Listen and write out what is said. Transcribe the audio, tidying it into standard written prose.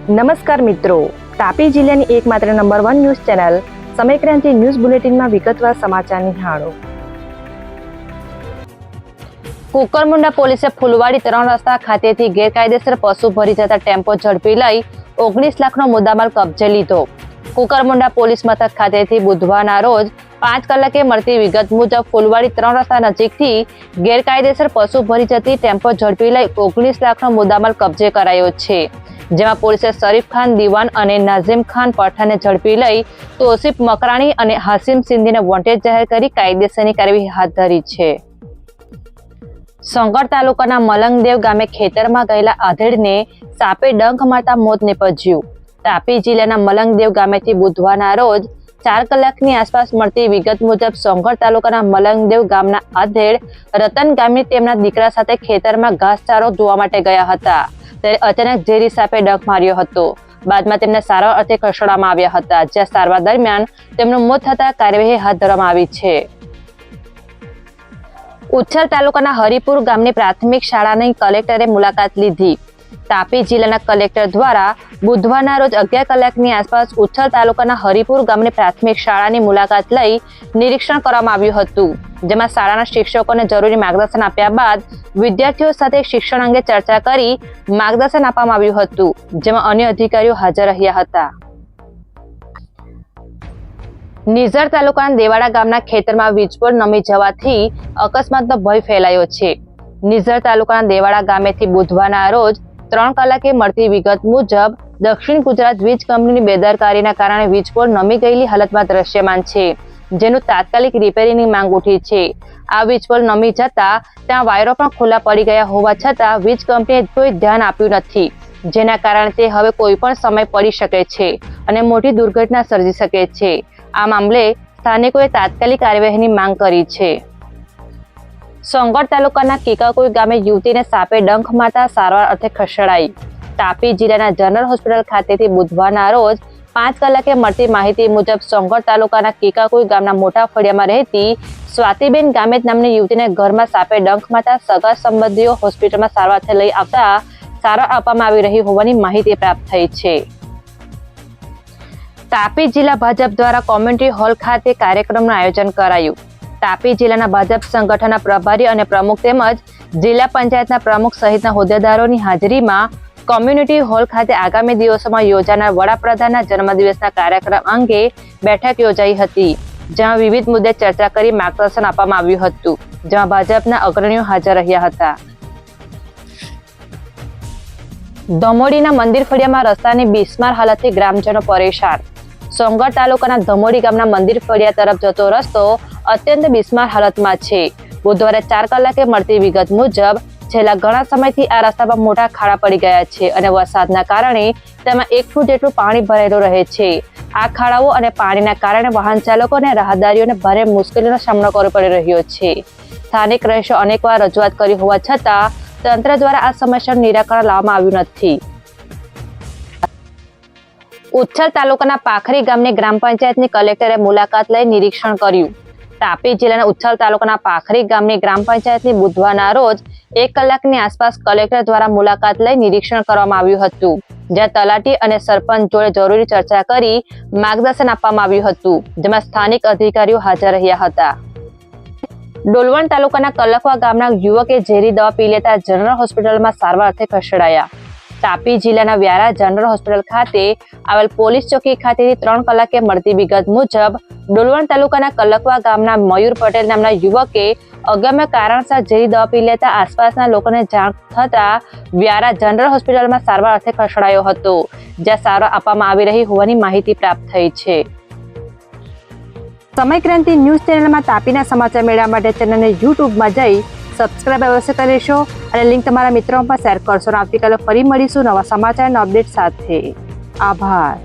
નમસ્કાર મિત્રો, તાપી જિલ્લાની એકમાત્ર number 1 news channel Samaykranti news બુલેટિનમાં વિગતવાર સમાચાર નિહાળો. કુકરમુંડા પોલીસે ફુલવાડી 3 રસ્તા ખાતેથી ગેરકાયદેસર પશુ ભરી જતા ટેમ્પો ઝડપી લઈ 19 લાખનો મુદ્દામાલ કબજે લીધો. કુકરમુંડા પોલીસ મથક ખાતેથી બુધવારના રોજ 5 કલાકે મળતી વિગત મુજબ ફુલવાડી 3 રસ્તા નજીકથી ગેરકાયદેસર પશુ ભરી જતી ટેમ્પો ઝડપી લઈ 19 લાખનો મુદ્દામાલ કબજે કરાયો છે. જેમાં પોલીસે શરીફ ખાન દિવાન અને નાઝીમ ખાન પઠાણને ઝડપી લઈ તોસીફ મકરાણી અને હાસિમ સિંધીને વોન્ટેડ જાહેર કરી કાયદેસરની કાર્યવાહી હાથ ધરી છે. સોંગઠ તાલુકાના મલંગદેવ ગામે ખેતરમાં ગયેલા આધેડને સાપે ડંખ મારતા મોત નીપજ્યું. તાપી જિલ્લાના મલંગદેવ ગામેથી બુધવારના રોજ 4 કલાકની આસપાસ મળતી વિગત મુજબ સોંગઠ તાલુકાના મલંગદેવ ગામના આધેડ રતન ગામી તેમના દીકરા સાથે ખેતરમાં ઘાસચારો જોવા માટે ગયા હતા. ત્યારે અચાનક ઝેરી સાપે ડંખ માર્યો હતો. બાદમાં તેમને સારવાર અર્થે ખસેડવામાં આવ્યા હતા, જ્યાં સારવાર દરમિયાન તેમનું મોત થતા કાર્યવાહી હાથ ધરવામાં આવી છે. ઉચ્છલ તાલુકાના હરિપુર ગામની પ્રાથમિક શાળાની કલેક્ટરે મુલાકાત લીધી. તાપી જિલ્લાના કલેક્ટર દ્વારા બુધવારના રોજ 11 કલાકની આસપાસ ઉચ્છલ તાલુકાના હરિપુર ગામની પ્રાથમિક શાળાની મુલાકાત લઈ નિરીક્ષણ કરવામાં આવ્યું હતું, જેમાં શાળાના શિક્ષકોને જરૂરી માર્ગદર્શન આપ્યા બાદ વિદ્યાર્થીઓ સાથે શિક્ષણ અંગે ચર્ચા કરી માર્ગદર્શન આપવામાં આવ્યું હતું, જેમાં અન્ય અધિકારીઓ હાજર રહ્યા હતા. નિઝર તાલુકાના દેવાડા ગામના ખેતરમાં વીજપોલ નમી જવાથી અકસ્માતનો ભય ફેલાયો છે. નિઝર તાલુકાના દેવાડા ગામેથી બુધવારના રોજ 3 કલાકે મળતી વિગત મુજબ દક્ષિણ ગુજરાત વીજ કંપનીની બેદરકારીના કારણે વીજપોલ નમી ગયેલી હાલતમાં દ્રશ્યમાન છે, જેનું તાત્કાલિક રિપેરિંગની માંગ ઉઠી છે. આ વીજપોલ નમી જતા ત્યાં વાયરો પણ ખુલ્લા પડી ગયા હોવા છતાં વીજ કંપનીએ કોઈ ધ્યાન આપ્યું નથી, જેના કારણે તે હવે કોઈ પણ સમય પડી શકે છે અને મોટી દુર્ઘટના સર્જી શકે છે. આ મામલે સ્થાનિકોએ તાત્કાલિક કાર્યવાહીની માંગ કરી છે. સોંગઠ તાલુકાના કીકાકુઈ ગામે યુવતીને સાપે ડંખ મારતા સારવાર અર્થે ખસેડાઈ. તાપી જિલ્લાના જનરલ હોસ્પિટલ ખાતેથી બુધવારના રોજ 5 કલાકે મળતી માહિતી મુજબ સોંગઠ તાલુકાના કીકાકુઈ ગામના મોટા ફળિયામાં રહેતી સ્વાતિબેન ગામેત નામની યુવતીને ઘરમાં સાપે ડંખ મારતા સગા સંબંધીઓ હોસ્પિટલમાં સારવાર લઈ આવતા સારવાર આપવામાં આવી રહી હોવાની માહિતી પ્રાપ્ત થઈ છે. તાપી જિલ્લા ભાજપ દ્વારા કોમ્યુનિટી હોલ ખાતે કાર્યક્રમનું આયોજન કરાયું. તાપી જિલ્લાના ભાજપ સંગઠનના પ્રભારી અને પ્રમુખ તેમજ જિલ્લા પંચાયતના પ્રમુખ સહિતના હોદ્દેદારોની હાજરીમાં કોમ્યુનિટી હોલ ખાતે આગામી દિવસોમાં યોજાનાર વડાપ્રધાનના જન્મદિવસના કાર્યક્રમ અંગે બેઠક યોજાઈ હતી, જેમાં વિવિધ મુદ્દે ચર્ચા કરી માર્ગદર્શન આપવામાં આવ્યું હતું, જેમાં ભાજપના અગ્રણીઓ હાજર રહ્યા હતા. ધમોડીના મંદિર ફળિયામાં રસ્તાની બિસ્માર હાલતથી ગ્રામજનો પરેશાન. સોંગઠ તાલુકાના ધમોડી ગામના મંદિર ફળિયા તરફ જતો રસ્તો અત્યંત બિસ્માર હાલતમાં છે. બુધવારે 4 કલાકે મળતી વિગત મુજબ છેલ્લા ઘણા સમયથી આ રસ્તા પર મોટા ખાડા પડી ગયા છે અને વરસાદના કારણે તેમાં 1 ફૂટ જેટલું પાણી ભરેલું રહે છે. આ ખાડાઓ અને પાણીના કારણે વાહન ચાલકો અને રાહદારીઓને ભારે મુશ્કેલીનો સામનો કરવો પડી રહ્યો છે. સ્થાનિક રહીશો અનેકવાર રજૂઆત કરી હોવા છતાં તંત્ર દ્વારા આ સમસ્યાનું નિરાકરણ લાવવામાં આવ્યું નથી. ઉચ્છલ તાલુકાના પાખરી ગામની ગ્રામ પંચાયતની કલેક્ટરે મુલાકાત લઈ નિરીક્ષણ કર્યું. તાપી જિલ્લાના ઉચ્છલ તાલુકાના પાખરી ગામની ગ્રામ પંચાયતની બુધવારના રોજ 1 કલાકની આસપાસ કલેક્ટર દ્વારા મુલાકાત લઈ નિરીક્ષણ કરવામાં આવ્યું હતું, જ્યાં તલાટી અને સરપંચ જોડે જરૂરી ચર્ચા કરી માર્ગદર્શન આપવામાં આવ્યું હતું, જેમાં સ્થાનિક અધિકારીઓ હાજર રહ્યા હતા. ડોલવણ તાલુકાના કલકવા ગામના યુવકે ઝેરી દવા પી લેતા જનરલ હોસ્પિટલમાં સારવાર અર્થે ખસેડાયા. તાપી જિલ્લાના વ્યારા જનરલ હોસ્પિટલ ખાતે આવેલ પોલીસ ચોકી ખાતેથી 3 કલાકે મળતી વિગત મુજબ ડોલવણ તાલુકાના કલકવા ગામના મયુર પટેલ નામના યુવકે અગમ્ય કારણસર ઝેરી દવા પી લેતા આસપાસના લોકોને જાણ થતા વ્યારા જનરલ હોસ્પિટલમાં સારવાર અર્થે ખસેડાયો હતો, જ્યાં સારવાર આપવામાં આવી રહી હોવાની માહિતી પ્રાપ્ત થઈ છે. સમયક્રાંતિ ન્યૂઝ ચેનલમાં તાપીના સમાચાર મેળવવા માટે ચેનલને યુટ્યુબમાં જઈ સબસ્ક્રાઇબ અવશ્ય કરી લેશો અને લિંક તમારા મિત્રોમાં શેર કરશો. આવતીકાલે ફરી મળીશું નવા સમાચારના અપડેટ સાથે. આભાર.